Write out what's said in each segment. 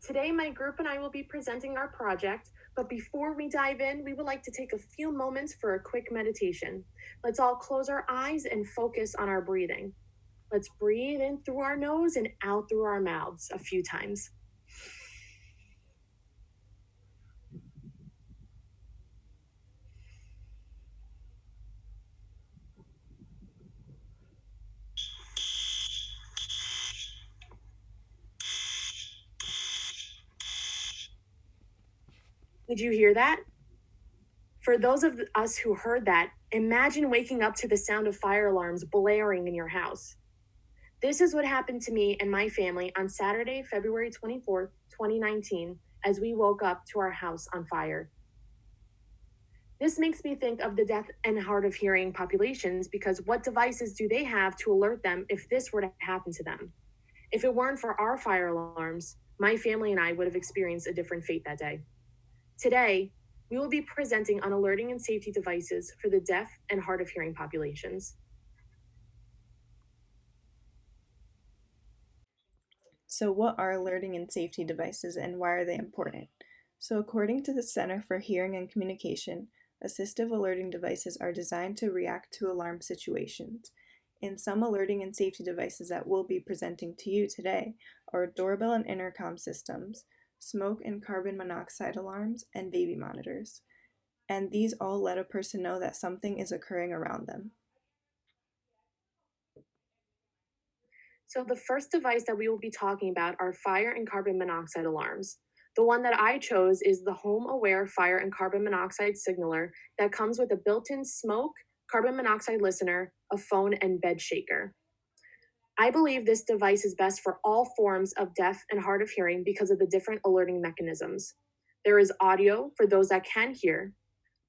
Today, my group and I will be presenting our project, but before we dive in, we would like to take a few moments for a quick meditation. Let's all close our eyes and focus on our breathing. Let's breathe in through our nose and out through our mouths a few times. Did you hear that? For those of us who heard that, imagine waking up to the sound of fire alarms blaring in your house. This is what happened to me and my family on Saturday, February 24th, 2019, as we woke up to our house on fire. This makes me think of the deaf and hard of hearing populations because what devices do they have to alert them if this were to happen to them? If it weren't for our fire alarms, my family and I would have experienced a different fate that day. Today, we will be presenting on alerting and safety devices for the deaf and hard of hearing populations. So, what are alerting and safety devices and why are they important? So, according to the Center for Hearing and Communication, assistive alerting devices are designed to react to alarm situations. And some alerting and safety devices that we'll be presenting to you today are doorbell and intercom systems, smoke and carbon monoxide alarms, and baby monitors. And these all let a person know that something is occurring around them. So the first device that we will be talking about are fire and carbon monoxide alarms. The one that I chose is the Home Aware Fire and Carbon Monoxide Signaler that comes with a built-in smoke, carbon monoxide listener, a phone, and bed shaker. I believe this device is best for all forms of deaf and hard of hearing because of the different alerting mechanisms. There is audio for those that can hear,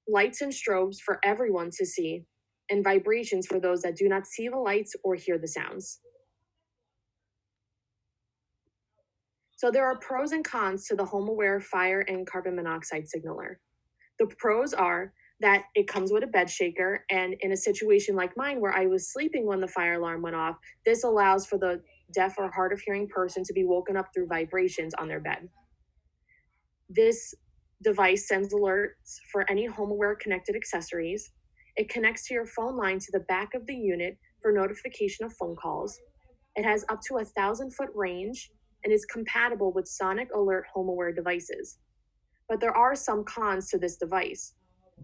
lights and strobes for everyone to see, and vibrations for those that do not see the lights or hear the sounds. So there are pros and cons to the HomeAware fire and carbon monoxide signaler. The pros are that it comes with a bed shaker, and in a situation like mine where I was sleeping when the fire alarm went off, this allows for the deaf or hard of hearing person to be woken up through vibrations on their bed. This device sends alerts for any HomeAware connected accessories. It connects to your phone line to the back of the unit for notification of phone calls. It has up to 1,000-foot range and is compatible with Sonic Alert HomeAware devices. But there are some cons to this device.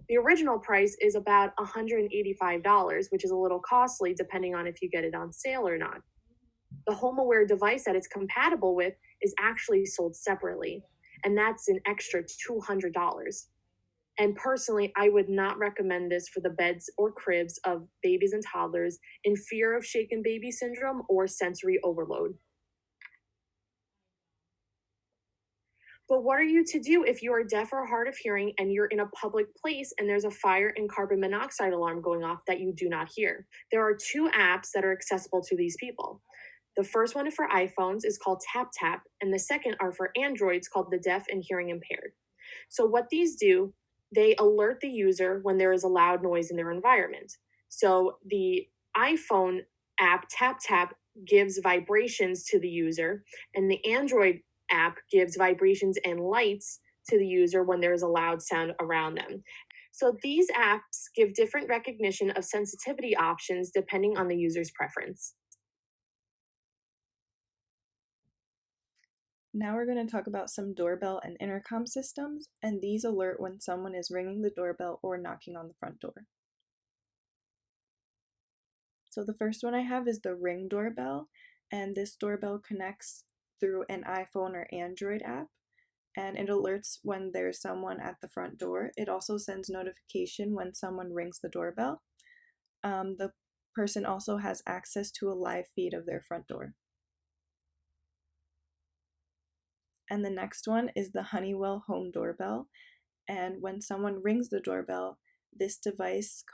The original price is about $185, which is a little costly depending on if you get it on sale or not. The HomeAware device that it's compatible with is actually sold separately, and that's an extra $200. And personally, I would not recommend this for the beds or cribs of babies and toddlers in fear of shaken baby syndrome or sensory overload. But what are you to do if you are deaf or hard of hearing and you're in a public place and there's a fire and carbon monoxide alarm going off that you do not hear? There are two apps that are accessible to these people. The first one for iPhones is called TapTap, and the second are for Androids called the Deaf and Hearing Impaired. So what these do, they alert the user when there is a loud noise in their environment. So the iPhone app TapTap gives vibrations to the user, and the Android app gives vibrations and lights to the user when there is a loud sound around them. So these apps give different recognition of sensitivity options depending on the user's preference. Now we're going to talk about some doorbell and intercom systems, and these alert when someone is ringing the doorbell or knocking on the front door. So the first one I have is the Ring doorbell, and this doorbell connects through an iPhone or Android app, and it alerts when there's someone at the front door. It also sends notification when someone rings the doorbell. The person also has access to a live feed of their front door. And the next one is the Honeywell Home Doorbell. And when someone rings the doorbell, this device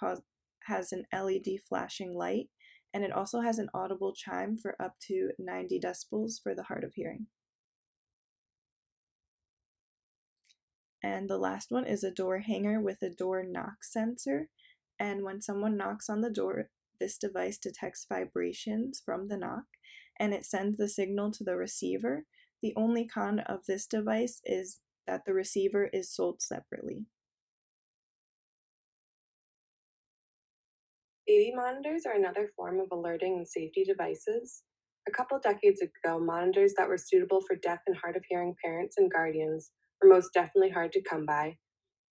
has an LED flashing light, and it also has an audible chime for up to 90 decibels for the hard of hearing. And the last one is a door hanger with a door knock sensor. And when someone knocks on the door, this device detects vibrations from the knock, and it sends the signal to the receiver The only con of this device is that the receiver is sold separately. Baby monitors are another form of alerting and safety devices. A couple decades ago, monitors that were suitable for deaf and hard of hearing parents and guardians were most definitely hard to come by.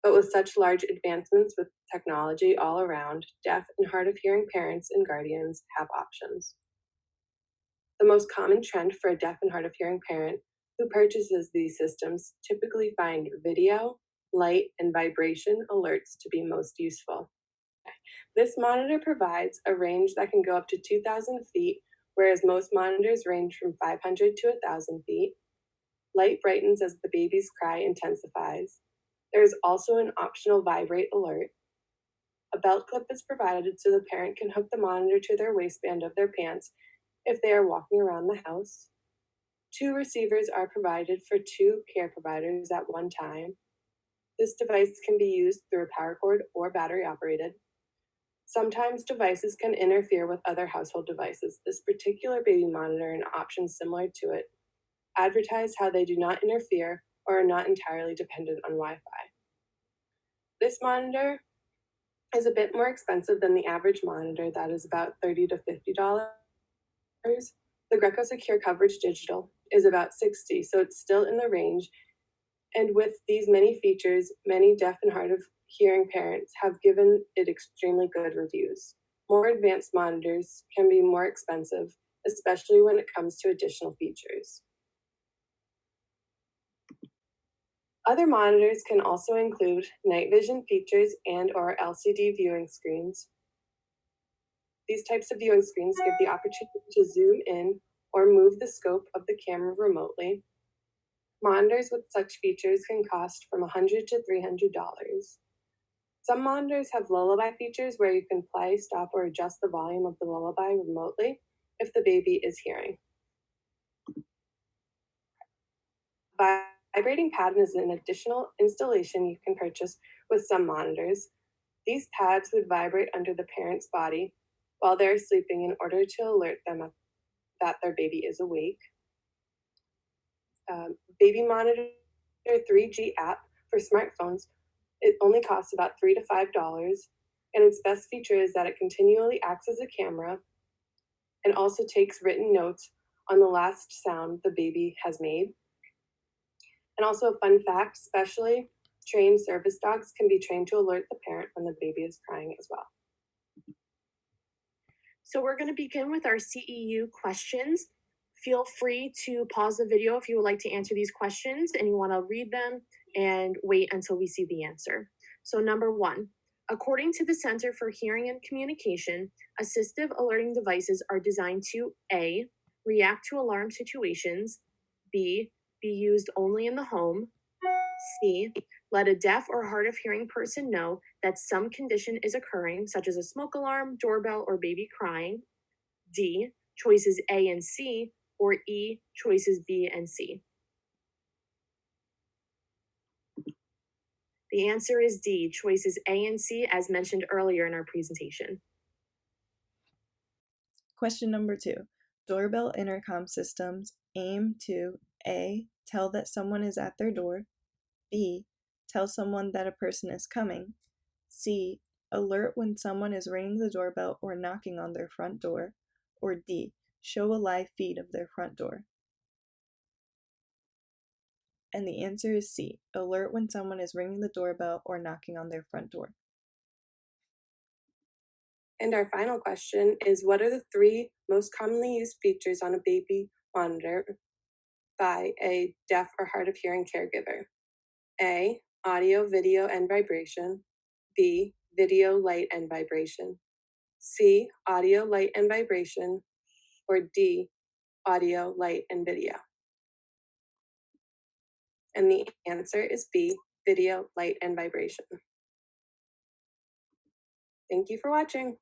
But with such large advancements with technology all around, deaf and hard of hearing parents and guardians have options. The most common trend for a deaf and hard of hearing parent who purchases these systems typically find video, light, and vibration alerts to be most useful. This monitor provides a range that can go up to 2,000 feet, whereas most monitors range from 500 to 1,000 feet. Light brightens as the baby's cry intensifies. There is also an optional vibrate alert. A belt clip is provided so the parent can hook the monitor to their waistband of their pants if they are walking around the house. 2 receivers are provided for 2 care providers at one time. This device can be used through a power cord or battery operated. Sometimes devices can interfere with other household devices. This particular baby monitor and options similar to it advertise how they do not interfere or are not entirely dependent on Wi-Fi. This monitor is a bit more expensive than the average monitor that is about $30 to $50. The Greco Secure Coverage Digital is about $60, so it's still in the range. And with these many features, many deaf and hard of hearing parents have given it extremely good reviews. More advanced monitors can be more expensive, especially when it comes to additional features. Other monitors can also include night vision features and/or LCD viewing screens. These types of viewing screens give the opportunity to zoom in or move the scope of the camera remotely. Monitors with such features can cost from $100 to $300. Some monitors have lullaby features where you can play, stop, or adjust the volume of the lullaby remotely if the baby is hearing. Vibrating pad is an additional installation you can purchase with some monitors. These pads would vibrate under the parent's body while they're sleeping in order to alert them that their baby is awake. Baby Monitor 3G app for smartphones, it only costs about $3 to $5, and its best feature is that it continually acts as a camera and also takes written notes on the last sound the baby has made. And also a fun fact, specially trained service dogs can be trained to alert the parent when the baby is crying as well. So we're going to begin with our CEU questions. Feel free to pause the video if you would like to answer these questions and you want to read them and wait until we see the answer. So number 1, according to the Center for Hearing and Communication, assistive alerting devices are designed to A, react to alarm situations, B, be used only in the home, C, let a deaf or hard of hearing person know that some condition is occurring, such as a smoke alarm, doorbell, or baby crying, D, choices A and C, or E, choices B and C. The answer is D, choices A and C, as mentioned earlier in our presentation. Question number 2. Doorbell intercom systems aim to A, tell that someone is at their door, B, tell someone that a person is coming, C, alert when someone is ringing the doorbell or knocking on their front door, or D, show a live feed of their front door. And the answer is C, alert when someone is ringing the doorbell or knocking on their front door. And our final question is, what are the 3 most commonly used features on a baby monitor by a deaf or hard of hearing caregiver? A, audio, video, and vibration. B, video, light, and vibration. C, audio, light, and vibration. Or D, audio, light, and video. And the answer is B, video, light, and vibration. Thank you for watching.